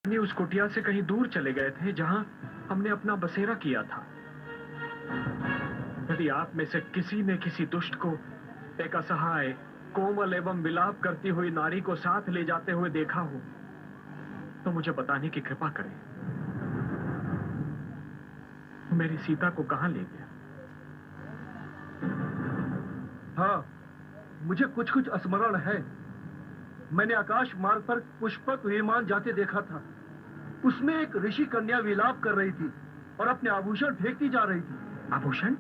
अपनी उस कुटिया से कहीं दूर चले गए थे जहां हमने अपना बसेरा किया था। यदि आप में से किसी ने किसी दुष्ट को, एक असहाय, कोमल एवं विलाप करती हुई नारी को साथ ले जाते हुए देखा हो तो मुझे बताने की कृपा करें। मेरी सीता को कहां ले गया? हाँ, मुझे कुछ कुछ स्मरण है। मैंने आकाश मार्ग पर पुष्पक विमान जाते देखा था। उसमें एक ऋषि कन्या विलाप कर रही थी और अपने आभूषण फेंकती जा रही थी। आभूषण?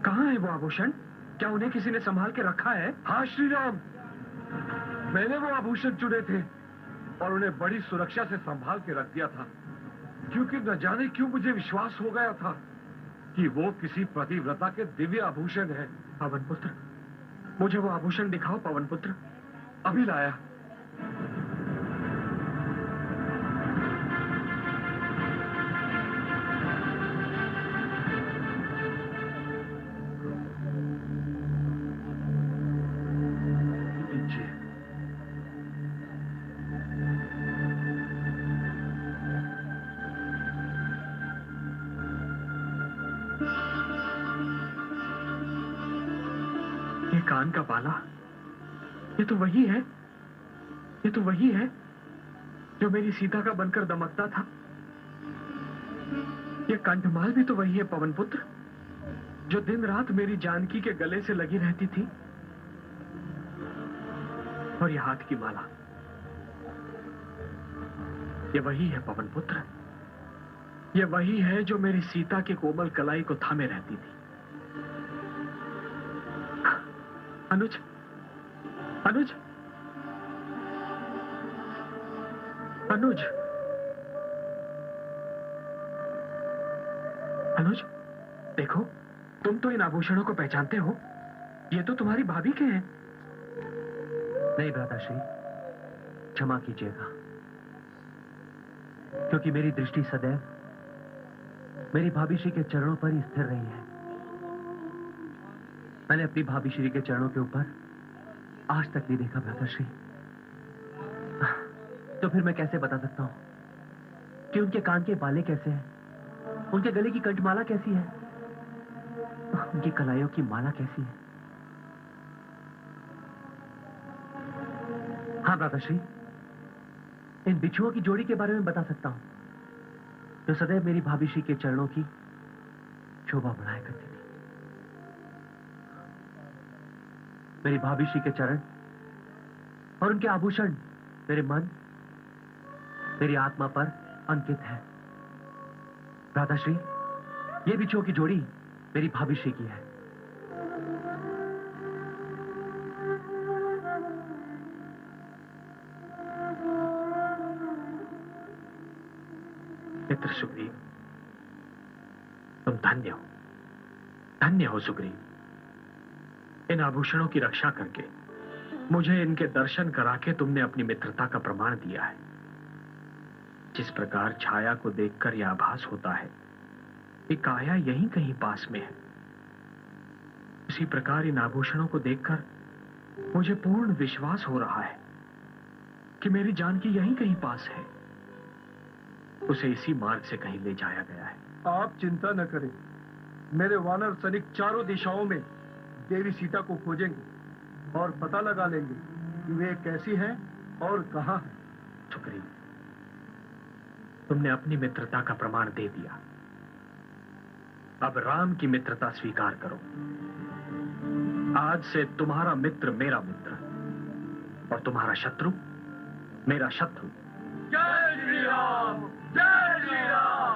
कहाँ है वो आभूषण? क्या उन्हें किसी ने संभाल के रखा है? हाँ श्री राम, मैंने वो आभूषण चुने थे और उन्हें बड़ी सुरक्षा से संभाल के रख दिया था, क्योंकि न जाने क्यों मुझे विश्वास हो गया था कि वो किसी पतिव्रता के दिव्य आभूषण है। पवन पुत्र, मुझे वो आभूषण दिखाओ पवन पुत्र। अभी लाया। ये कान का बाला, ये तो वही है, ये तो वही है जो मेरी सीता का बनकर दमकता था। ये कंठमाल भी तो वही है पवन पुत्र, जो दिन रात मेरी जानकी के गले से लगी रहती थी। और ये हाथ की माला, ये वही है पवन पुत्र, ये वही है जो मेरी सीता के कोमल कलाई को थामे रहती थी। अनुज, अनुज, अनुज, अनुज, देखो, तुम तो इन आभूषणों को पहचानते हो। ये तो तुम्हारी भाभी के हैं। नहीं भ्राताश्री, क्षमा कीजिएगा, क्योंकि मेरी दृष्टि सदैव मेरी भाभी श्री के चरणों पर ही स्थिर रही है। मैंने अपनी भाभी श्री के चरणों के ऊपर आज तक नहीं देखा भ्राताश्री। तो फिर मैं कैसे बता सकता हूं कि उनके कान के बाले कैसे हैं, उनके गले की कंठमाला कैसी है, उनकी कलाइयों की माला कैसी है। हाँ भ्राताश्री, इन बिच्छुओं की जोड़ी के बारे में बता सकता हूं, जो सदैव मेरी भाभी श्री के चरणों की शोभा बढ़ाया करती थी। मेरी भाभी श्री के चरण और उनके आभूषण मेरे मन, मेरी आत्मा पर अंकित है। भ्राताश्री, ये बिच्छुओं की जोड़ी मेरी भाभी श्री की है। मित्र सुग्रीव, तुम धन्य हो, धन्य हो सुग्रीव। इन आभूषणों की रक्षा करके, मुझे इनके दर्शन करा के तुमने अपनी मित्रता का प्रमाण दिया है। जिस प्रकार छाया को देखकर यह आभास होता है कि काया यहीं कहीं पास में है, उसी प्रकार इन आभूषणों को देखकर मुझे पूर्ण विश्वास हो रहा है कि मेरी जानकी यहीं कहीं पास है। उसे इसी मार्ग से कहीं ले जाया गया है। आप चिंता न करें, मेरे वानर सैनिक चारों दिशाओं में देवी सीता को खोजेंगे और पता लगा लेंगे कि वे कैसी हैं और कहां हैं। सुग्रीव, तुमने अपनी मित्रता का प्रमाण दे दिया। अब राम की मित्रता स्वीकार करो। आज से तुम्हारा मित्र मेरा मित्र और तुम्हारा शत्रु मेरा शत्रु। जय श्री राम, जय श्री राम।